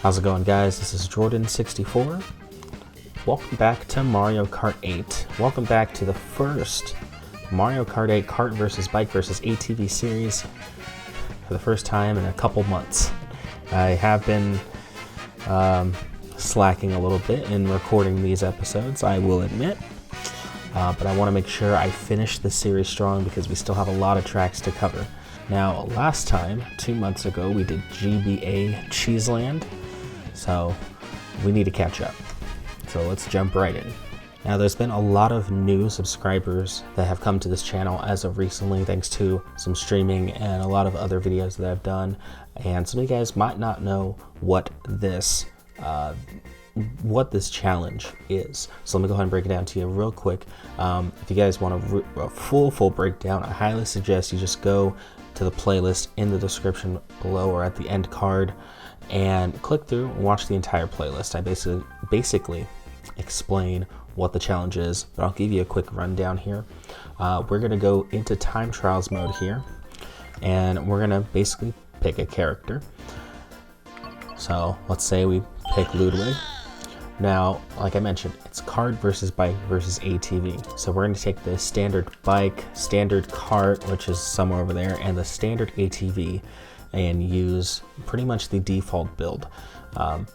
How's it going, guys? This is Jordan64. Welcome back to Mario Kart 8. Welcome back to the first Mario Kart 8 Kart vs. Bike vs. ATV series for the first time in a couple months. I have been slacking a little bit in recording these episodes, I will admit. But I want to make sure I finish the series strong because we still have a lot of tracks to cover. Now, last time, 2 months ago, we did GBA Cheeseland, so we need to catch up. So let's jump right in. Now, there's been a lot of new subscribers that have come to this channel as of recently, thanks to some streaming and a lot of other videos that I've done. And some of you guys might not know what this challenge is. So let me go ahead and break it down to you real quick. If you guys want a full breakdown, I highly suggest you just go to the playlist in the description below or at the end card and click through and watch the entire playlist. I basically explain what the challenge is, but I'll give you a quick rundown here. We're going to go into time trials mode here, and we're going to basically pick a character. So let's say we pick Ludwig. Now, like I mentioned, it's kart versus bike versus ATV. So we're going to take the standard bike, standard kart, which is somewhere over there, and the standard ATV, and use pretty much the default build.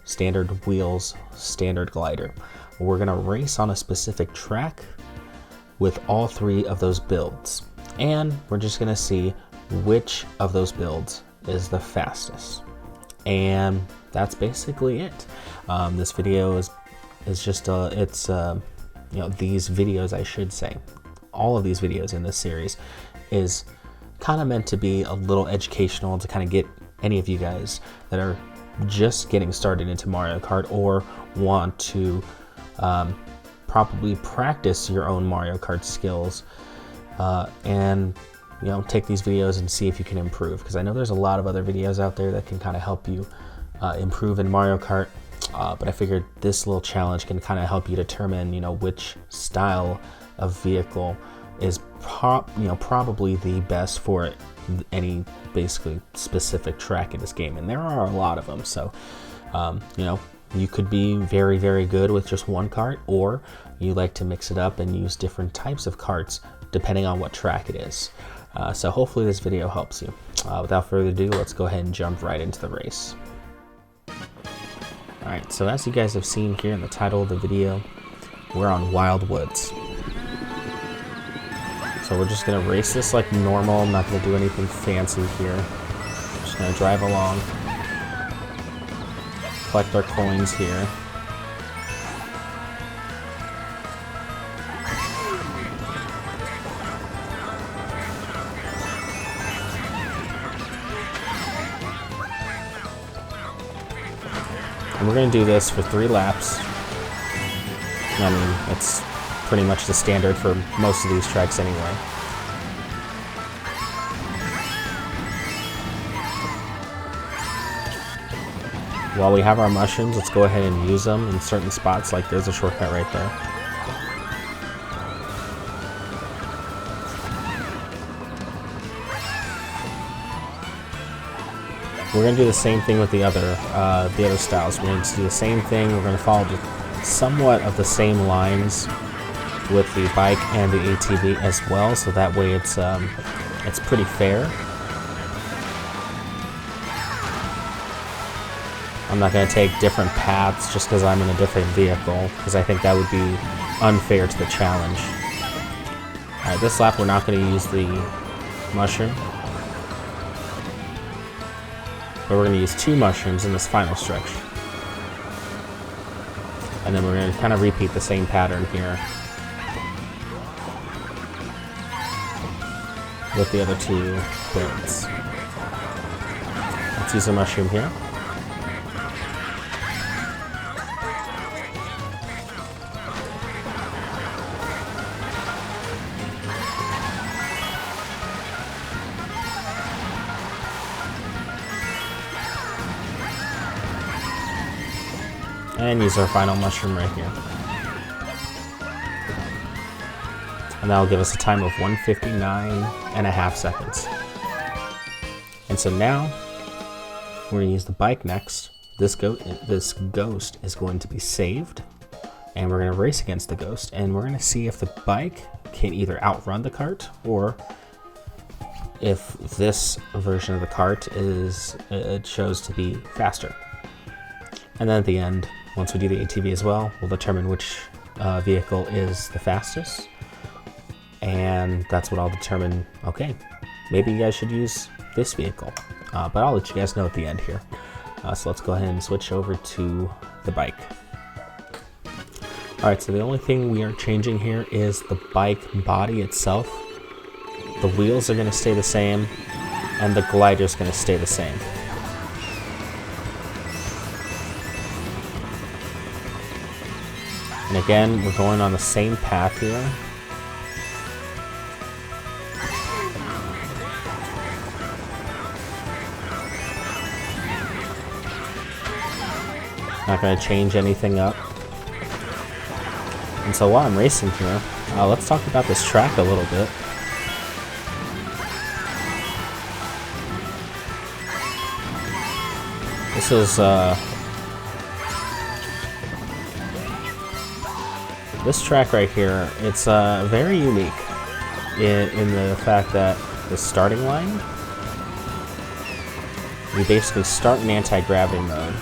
Standard wheels, standard glider. We're going to race on a specific track with all three of those builds. And we're just going to see which of those builds is the fastest. And that's basically it. This video is just these videos, I should say, all of these videos in this series is kind of meant to be a little educational to kind of get any of you guys that are just getting started into Mario Kart or want to probably practice your own Mario Kart skills and take these videos and see if you can improve, because I know there's a lot of other videos out there that can kind of help you improve in Mario Kart, but I figured this little challenge can kind of help you determine which style of vehicle is probably the best for any basically specific track in this game, and there are a lot of them. So you could be very good with just one kart, or you like to mix it up and use different types of karts depending on what track it is. So hopefully this video helps you. Without further ado, let's go ahead and jump right into the race. Alright, so as you guys have seen here in the title of the video, we're on Wild Woods. So we're just going to race this like normal. I'm not going to do anything fancy here. I'm just going to drive along, collect our coins here. And we're going to do this for 3 laps. I mean, it's pretty much the standard for most of these tracks anyway. While we have our mushrooms, let's go ahead and use them in certain spots, like there's a shortcut right there. We're going to do the same thing with the other styles. We're going to do the same thing. We're going to follow somewhat of the same lines with the bike and the ATV as well, so that way it's pretty fair. I'm not going to take different paths just because I'm in a different vehicle, because I think that would be unfair to the challenge. Alright, this lap we're not going to use the mushroom, but we're going to use 2 mushrooms in this final stretch. And then we're going to kind of repeat the same pattern here with the other 2 builds. Let's use a mushroom here. And use our final mushroom right here. And that'll give us a time of 1:59.5 seconds. And so now, we're going to use the bike next this ghost is going to be saved, and we're going to race against the ghost, and we're going to see if the bike can either outrun the cart, or if this version of the cart it shows to be faster. And then at the end, once we do the ATV as well, we'll determine which vehicle is the fastest, and that's what I'll determine. Okay, maybe you guys should use this vehicle, but I'll let you guys know at the end here. So let's go ahead and switch over to the bike. Alright, so the only thing we are changing here is the bike body itself. The wheels are going to stay the same, and the glider is going to stay the same. And again, we're going on the same path here. Not going to change anything up. And so while I'm racing here, let's talk about this track a little bit. This is this track right here. It's very unique in the fact that the starting line, you basically start in anti-gravity mode,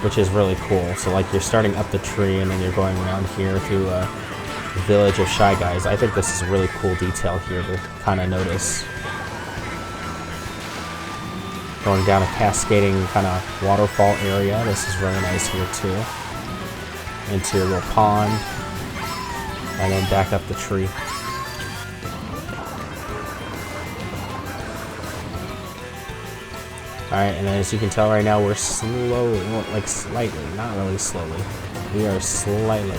which is really cool. So like you're starting up the tree and then you're going around here through a village of Shy Guys. I think this is a really cool detail here to kind of notice. Going down a cascading kind of waterfall area. This is really nice here too. Into a little pond. And then back up the tree. Alright, and as you can tell right now, we're slowly, like slightly, not really slowly, we are slightly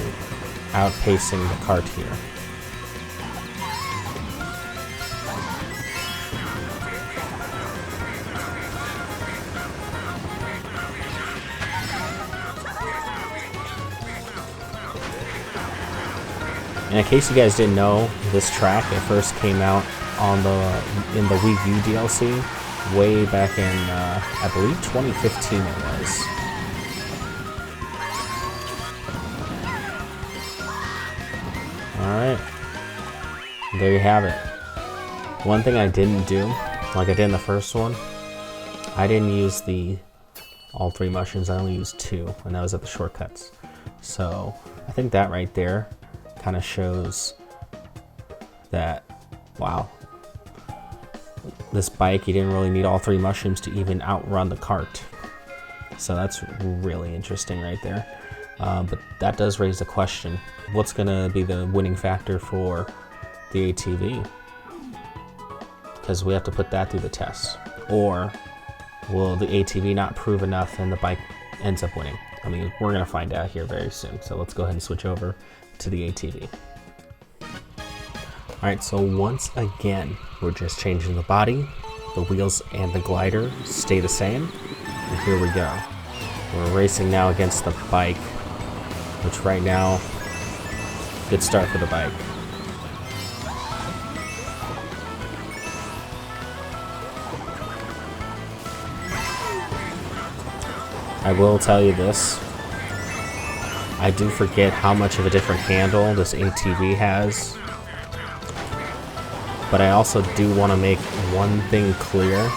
outpacing the cart here. And in case you guys didn't know, this track, it first came out on in the Wii U DLC. Way back in, I believe 2015 it was. Alright. There you have it. One thing I didn't do, like I did in the first one, I didn't use all 3 mushrooms, I only used 2, and that was at the shortcuts. So, I think that right there kind of shows that, wow, this bike, you didn't really need all 3 mushrooms to even outrun the cart. So that's really interesting right there. But that does raise the question, what's going to be the winning factor for the ATV? Because we have to put that through the test. Or will the ATV not prove enough and the bike ends up winning? I mean, we're going to find out here very soon. So let's go ahead and switch over to the ATV. Alright, so once again, we're just changing the body, the wheels and the glider stay the same, and here we go. We're racing now against the bike, which right now, good start for the bike. I will tell you this, I do forget how much of a different handle this ATV has. But I also do want to make one thing clear.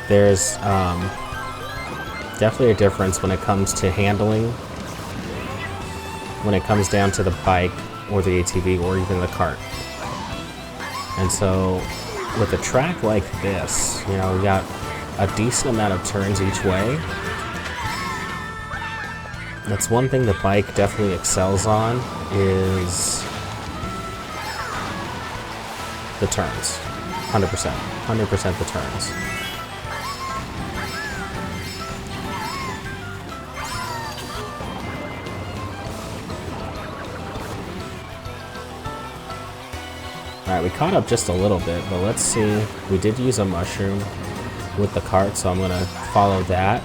There's definitely a difference when it comes to handling, when it comes down to the bike or the ATV or even the cart. And so with a track like this, you know, we got a decent amount of turns each way. That's one thing the bike definitely excels on, is the turns. 100%. 100% the turns. Alright, we caught up just a little bit, but let's see. We did use a mushroom. with the cart, so I'm gonna follow that.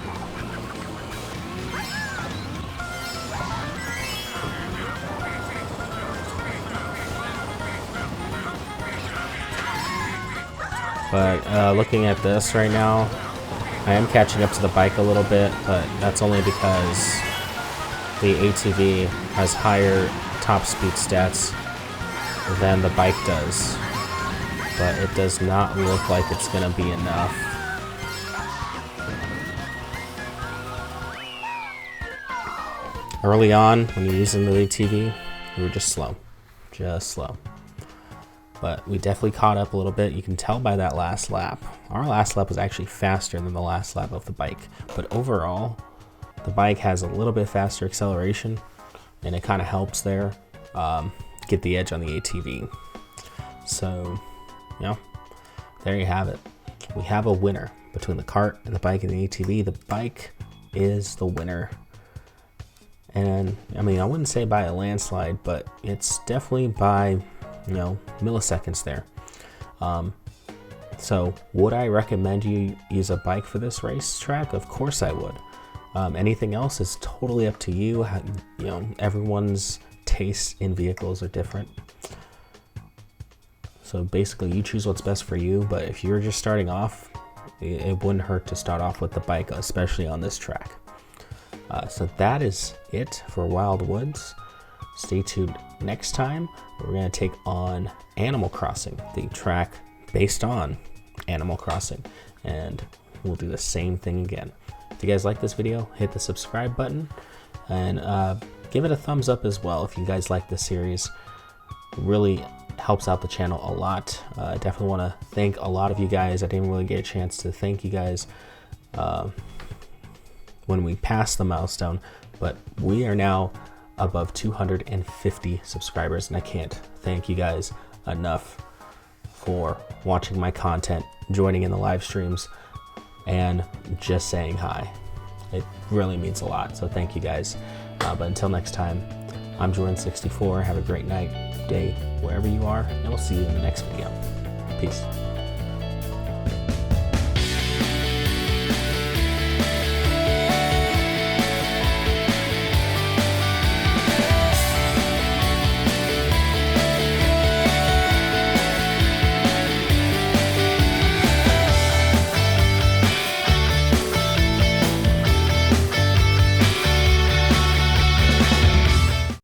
But looking at this right now, I am catching up to the bike a little bit, but that's only because the ATV has higher top speed stats than the bike does. But it does not look like it's gonna be enough. Early on, when you're using the ATV, we were just slow. But we definitely caught up a little bit. You can tell by that last lap. Our last lap was actually faster than the last lap of the bike. But overall, the bike has a little bit faster acceleration, and it kind of helps there get the edge on the ATV. So, you know, there you have it. We have a winner between the cart and the bike and the ATV. The bike is the winner. And I mean, I wouldn't say by a landslide, but it's definitely by, you know, milliseconds there. So would I recommend you use a bike for this racetrack? Of course I would. Anything else is totally up to you. You know, everyone's tastes in vehicles are different. So basically you choose what's best for you, but if you're just starting off, it wouldn't hurt to start off with the bike, especially on this track. So that is it for Wild Woods. Stay tuned next time. We're going to take on Animal Crossing, the track based on Animal Crossing, and we'll do the same thing again. If you guys like this video, hit the subscribe button and give it a thumbs up as well if you guys like this series. It really helps out the channel a lot. I definitely want to thank a lot of you guys. I didn't really get a chance to thank you guys when we passed the milestone, but we are now above 250 subscribers, and I can't thank you guys enough for watching my content, joining in the live streams, and just saying hi. It really means a lot, so thank you guys. But until next time, I'm Jordan64. Have a great night, day, wherever you are, and we'll see you in the next video. Peace.